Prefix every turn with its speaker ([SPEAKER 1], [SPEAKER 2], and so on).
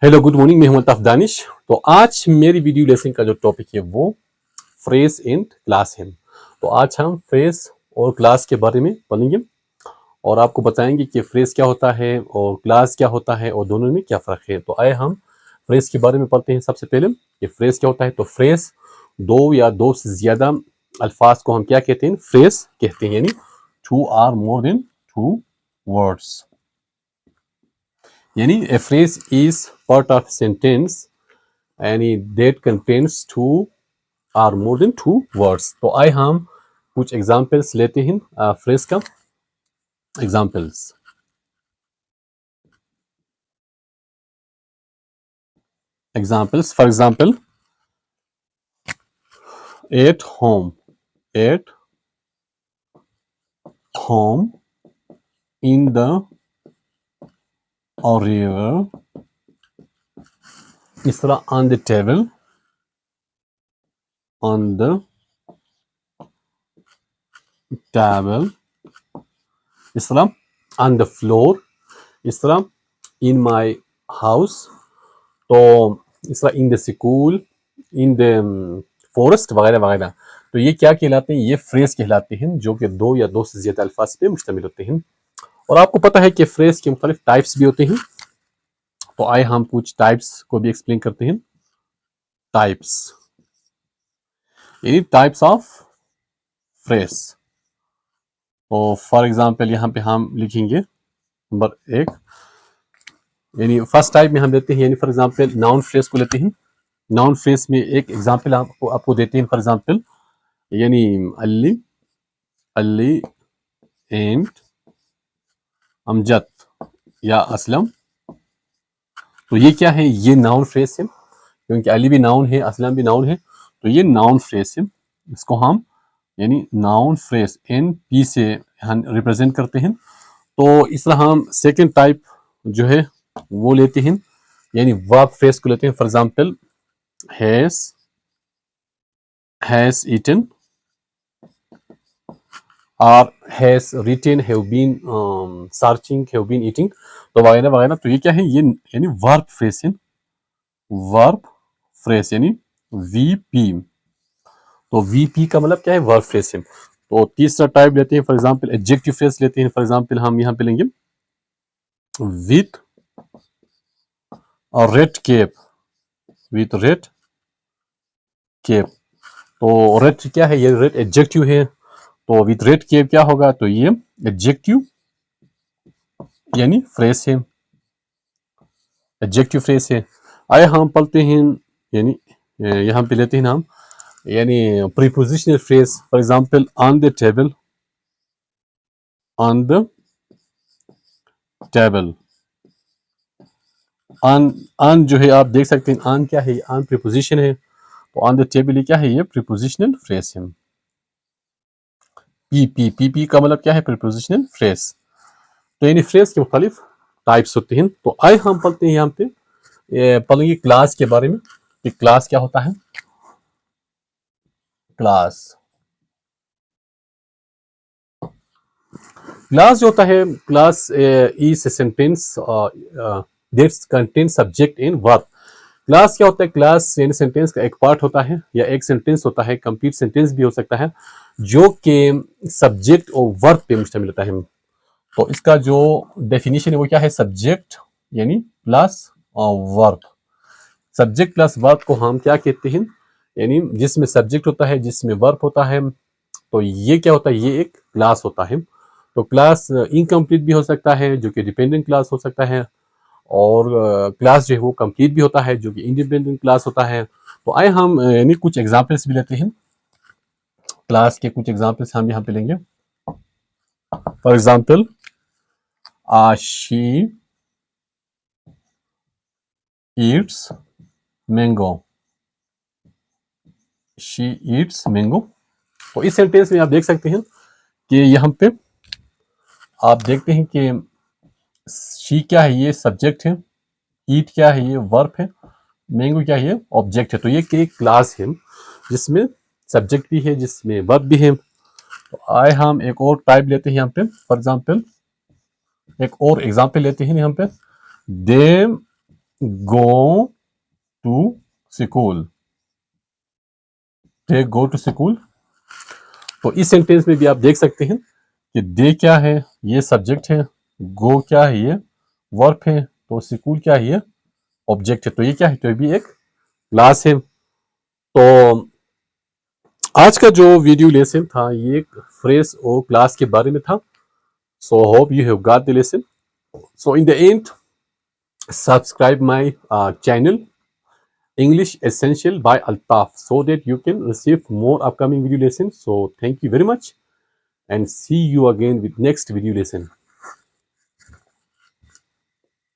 [SPEAKER 1] Hello good morning, मैं हूं अल्ताफ दानिश। तो आज मेरी वीडियो लेसन का जो टॉपिक है वो फ्रेज एंड क्लास है। तो आज हम फ्रेज और क्लास के बारे में पढ़ेंगे और आपको बताएंगे कि फ्रेज क्या होता है और क्लास क्या होता है और दोनों में क्या फ़र्क है। तो आए हम फ्रेज के बारे में पढ़ते हैं। सबसे पहले कि फ्रेज क्या होता है। तो फ्रेज दो या दो से ज़्यादा अल्फाज को हम क्या कहते हैं, फ्रेज कहते हैं, यानी two or more than two words. यानी a phrase is part of sentence and that contains two or more than two words। तो आए हम कुछ एग्जाम्पल्स लेते हैं फ्रेज का। Examples for example, at home, at home, in the river, इस तरह on the table, on the table, इस तरह ऑन द फ्लोर, इस तरह इन माई हाउस, तो इस तरह in the school, in the forest वगैरह वगैरह। तो ये क्या कहलाते हैं, ये फ्रेज कहलाते हैं जो कि दो या दो से ज्यादा अल्फाज पे मुश्तमिल होते हैं। और आपको पता है कि फ्रेज के मुख्तलिफ टाइप्स भी होते हैं। तो आए हम कुछ टाइप्स को भी एक्सप्लेन करते हैं। टाइप्स यानी टाइप्स ऑफ फ्रेज। तो फॉर एग्जाम्पल यहाँ पे हम लिखेंगे नंबर एक, यानी फर्स्ट टाइप में हम लेते हैं, यानी फॉर एग्जाम्पल नाउन फ्रेज को लेते हैं। नाउन फ्रेज में एक एग्जाम्पल आपको देते हैं। फॉर एग्जाम्पल यानी अली, अली एंड अमजद या असलम। तो ये क्या है, ये नाउन फ्रेज है, क्योंकि अली भी नाउन है, असलम भी नाउन है। तो ये नाउन फ्रेज है, इसको हम यानी नाउन फ्रेज एन पी से हम रिप्रेजेंट करते हैं। तो इस तरह हम सेकेंड टाइप जो है वो लेते हैं, यानी वर्ब फ्रेज को लेते हैं। फॉर एग्जाम्पल हैज ईटन और has written, have been searching, have been eating, तो वगैरह वगैरह। तो ये क्या है, ये यानी वर्ब फ्रेज है, वर्ब फ्रेज यानी वीपी। तो वीपी का मतलब क्या है, वर्ब फ्रेज है। तो तीसरा टाइप लेते हैं, फॉर एग्जांपल एडजेक्टिव फ्रेज लेते हैं। फॉर एग्जांपल हम यहाँ पे लेंगे विथ और red cape, with red cape. तो रेड क्या है, ये रेड एडजेक्टिव है। तो विथ रेड केप क्या होगा, तो ये एडजेक्टिव यानी फ्रेज है, एडजेक्टिव फ्रेज है। आए हम पढ़ते हैं, यानी यहाँ पे लेते हैं हम यानी prepositional phrase. For example on the table, on the table. On जो है आप देख सकते हैं, ऑन क्या है, ऑन प्रीपोजिशन है। तो ऑन द टेबल क्या है, ये प्रीपोजिशनल फ्रेज है। पी का मतलब क्या है, प्रीपोजिशनल फ्रेज। तो यानी फ्रेज के मुख्तलिफ टाइप्स होते हैं। तो आए हम पढ़ते हैं यहाँ पे, पढ़ेंगे क्लास के बारे में कि क्लास क्या होता है। क्लास, क्लास जो होता है, class is sentence that's contain subject in verb. Class क्या होता है, क्लास यानी सेंटेंस का एक पार्ट होता है या एक सेंटेंस होता है, कंप्लीट सेंटेंस भी हो सकता है, जो कि सब्जेक्ट और वर्ब पे मुश्तमिल होता है। तो इसका जो डेफिनेशन है वो क्या है, सब्जेक्ट यानी plus verb. Subject plus verb को हम क्या कहते हैं, यानी जिसमें सब्जेक्ट होता है, जिसमें वर्ब होता है, तो ये क्या होता है, ये एक क्लास होता है। तो क्लास इनकम्प्लीट भी हो सकता है, जो कि डिपेंडेंट क्लास हो सकता है, और क्लास जो है वो कंप्लीट भी होता है, जो कि इंडिपेंडेंट क्लास होता है। तो आए हम यानी कुछ एग्जांपल्स भी लेते हैं, क्लास के कुछ एग्जांपल्स हम यहाँ पे लेंगे। For example she Yeats mango, she Yeats mango. तो इस सेंटेंस में आप देख सकते हैं कि यहाँ पे आप देखते हैं कि शी क्या है, ये सब्जेक्ट है, ईट क्या है, ये वर्ब है, मैंगो क्या है, ये ऑब्जेक्ट है। तो ये एक क्लास है जिसमें सब्जेक्ट भी है, जिसमें वर्ब भी है। तो आए हम एक और टाइप लेते हैं यहाँ पे। फॉर एग्जांपल एक और एग्जांपल लेते हैं यहाँ पे, दे go to school, take go to school। तो इस सेंटेंस में भी आप देख सकते हैं कि दे क्या है, ये सब्जेक्ट है, गो क्या है, ये वर्ब है, तो स्कूल क्या है, ये ऑब्जेक्ट है। तो ये क्या है, तो ये भी एक क्लास है। तो आज का जो वीडियो लेसन था ये एक फ्रेश और क्लास के बारे में था। So hope you have got the lesson. So in the end subscribe my channel English Essential by Altaf so that you can receive more upcoming video lessons. So thank you very much and see you again with next video lesson.